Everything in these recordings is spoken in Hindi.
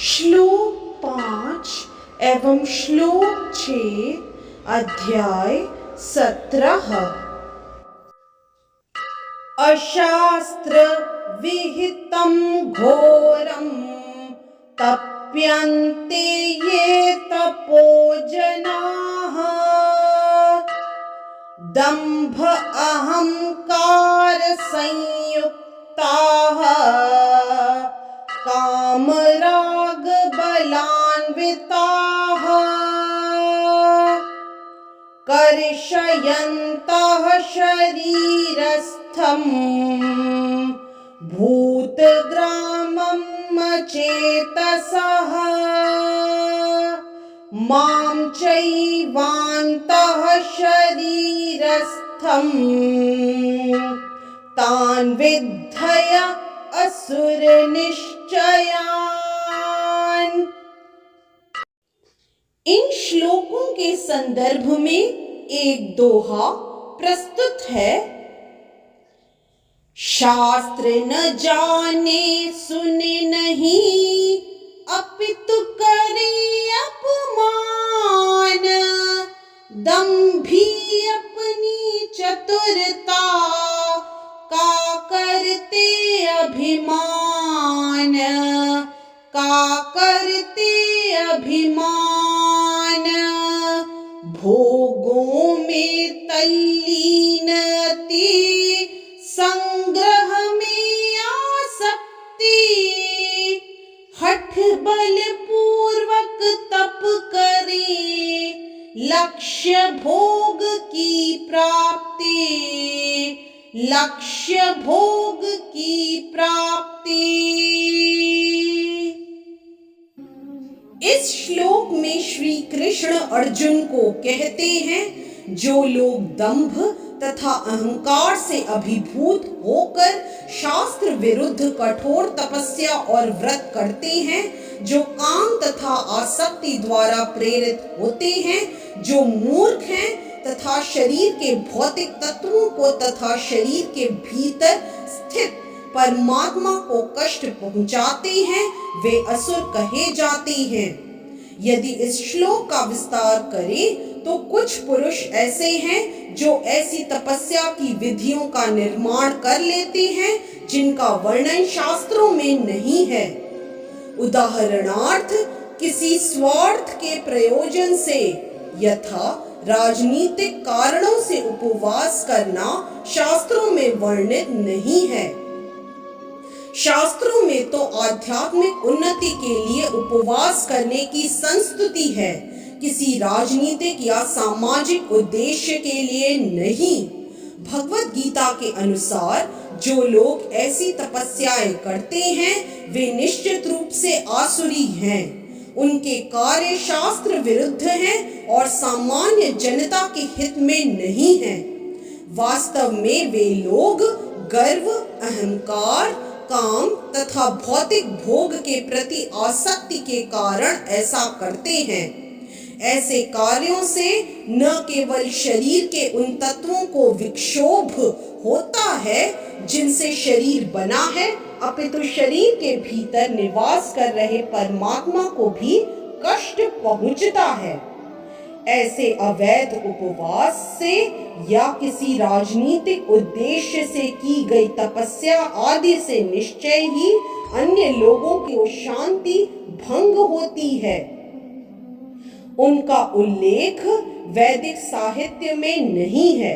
श्लोक 5 एवं श्लोक 6 अध्याय 17। अशास्त्र विहितं घोरं तप्यन्ते ये तपो जनाः दंभ अहंकार संयुक्ताः कामराग बलान्विताः कर्षयन्तः शरीरस्थं भूतग्रामं अचेतसः मां चैवान्तः शरीरस्थं तान् विद्धय असुर निश्चयान्। इन श्लोकों के संदर्भ में एक दोहा प्रस्तुत है। शास्त्र न जाने सुने नहीं अपितु करे अपमान दंभी अपनी चतुरता का करते अभिमान भोगों में तल्लीनति संग्रह में आसक्ति हठ बल पूर्वक तप करे लक्ष्य भोग की प्राप्ति इस श्लोक में श्री कृष्ण अर्जुन को कहते हैं, जो लोग दंभ तथा अहंकार से अभिभूत होकर शास्त्र विरुद्ध कठोर तपस्या और व्रत करते हैं, जो काम तथा आसक्ति द्वारा प्रेरित होते हैं, जो मूर्ख हैं तथा शरीर के भौतिक तत्वों को तथा शरीर के भीतर स्थित परमात्मा को कष्ट पहुंचाते हैं, वे असुर कहे जाते हैं। यदि इस श्लोक का विस्तार करें तो कुछ पुरुष ऐसे हैं जो ऐसी तपस्या की विधियों का निर्माण कर लेते हैं जिनका वर्णन शास्त्रों में नहीं है। उदाहरणार्थ, किसी स्वार्थ के प्रयोजन से यथा राजनीतिक कारणों से उपवास करना शास्त्रों में वर्णित नहीं है। शास्त्रों में तो आध्यात्मिक उन्नति के लिए उपवास करने की संस्तुति है, किसी राजनीतिक या सामाजिक उद्देश्य के लिए नहीं। भगवत गीता के अनुसार जो लोग ऐसी तपस्याएं करते हैं वे निश्चित रूप से आसुरी हैं। उनके कार्य शास्त्र विरुद्ध हैं और सामान्य जनता के हित में नहीं हैं। वास्तव में वे लोग गर्व, अहंकार, काम तथा भौतिक भोग के प्रति आसक्ति के कारण ऐसा करते हैं। ऐसे कार्यों से न केवल शरीर के उन तत्वों को विक्षोभ होता है जिनसे शरीर बना है, अपितु शरीर के भीतर निवास कर रहे परमात्मा को भी कष्ट पहुंचता है। ऐसे अवैध उपवास से या किसी राजनीतिक उद्देश्य से की गई तपस्या आदि से निश्चय ही अन्य लोगों की शांति भंग होती है। उनका उल्लेख वैदिक साहित्य में नहीं है।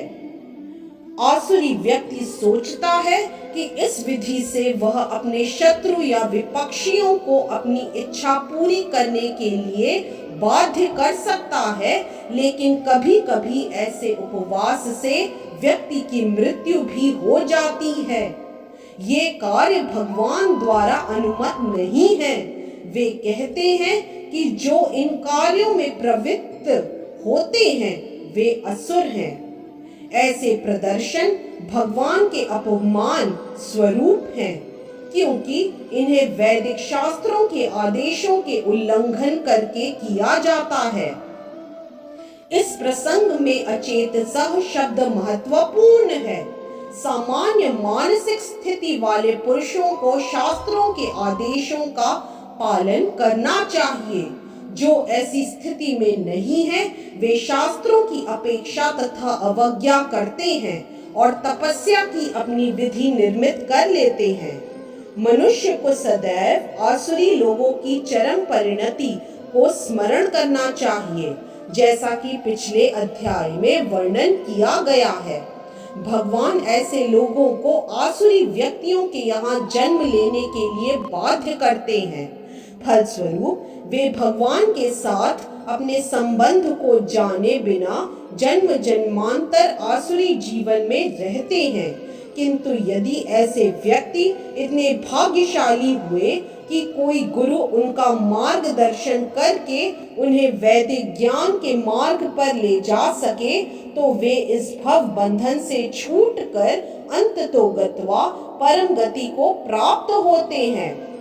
आसुरी व्यक्ति सोचता है कि इस विधि से वह अपने शत्रु या विपक्षियों को अपनी इच्छा पूरी करने के लिए बाध्य कर सकता है, लेकिन कभी कभी ऐसे उपवास से व्यक्ति की मृत्यु भी हो जाती है। ये कार्य भगवान द्वारा अनुमत नहीं है। वे कहते हैं कि जो इन कार्यों में प्रवृत्त होते हैं वे असुर हैं। ऐसे प्रदर्शन भगवान के अपमान स्वरूप हैं, क्योंकि इन्हें वैदिक शास्त्रों के आदेशों के उल्लंघन करके किया जाता है। इस प्रसंग में अचेतसः शब्द महत्वपूर्ण है। सामान्य मानसिक स्थिति वाले पुरुषों को शास्त्रों के आदेशों का पालन करना चाहिए। जो ऐसी स्थिति में नहीं है वे शास्त्रों की अपेक्षा तथा अवज्ञा करते हैं और तपस्या की अपनी विधि निर्मित कर लेते हैं। मनुष्य को सदैव आसुरी लोगों की चरम परिणति को स्मरण करना चाहिए, जैसा कि पिछले अध्याय में वर्णन किया गया है। भगवान ऐसे लोगों को आसुरी व्यक्तियों के यहाँ जन्म लेने के लिए बाध्य करते हैं। फलस्वरूप वे भगवान के साथ अपने संबंध को जाने बिना जन्म जन्मांतर आसुरी जीवन में रहते हैं। किंतु यदि ऐसे व्यक्ति इतने भाग्यशाली हुए कि कोई गुरु उनका मार्गदर्शन करके उन्हें वैदिक ज्ञान के मार्ग पर ले जा सके, तो वे इस भव बंधन से छूटकर अंततोगत्वा परम गति को प्राप्त होते हैं।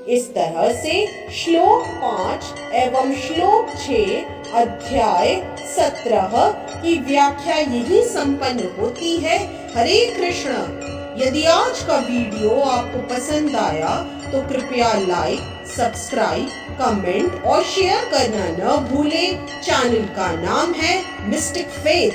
इस तरह से श्लोक 5 एवं श्लोक 6 अध्याय 17 की व्याख्या यही संपन्न होती है। हरे कृष्ण। यदि आज का वीडियो आपको पसंद आया तो कृपया लाइक, सब्सक्राइब, कमेंट और शेयर करना न भूलें। चैनल का नाम है मिस्टिक फेथ।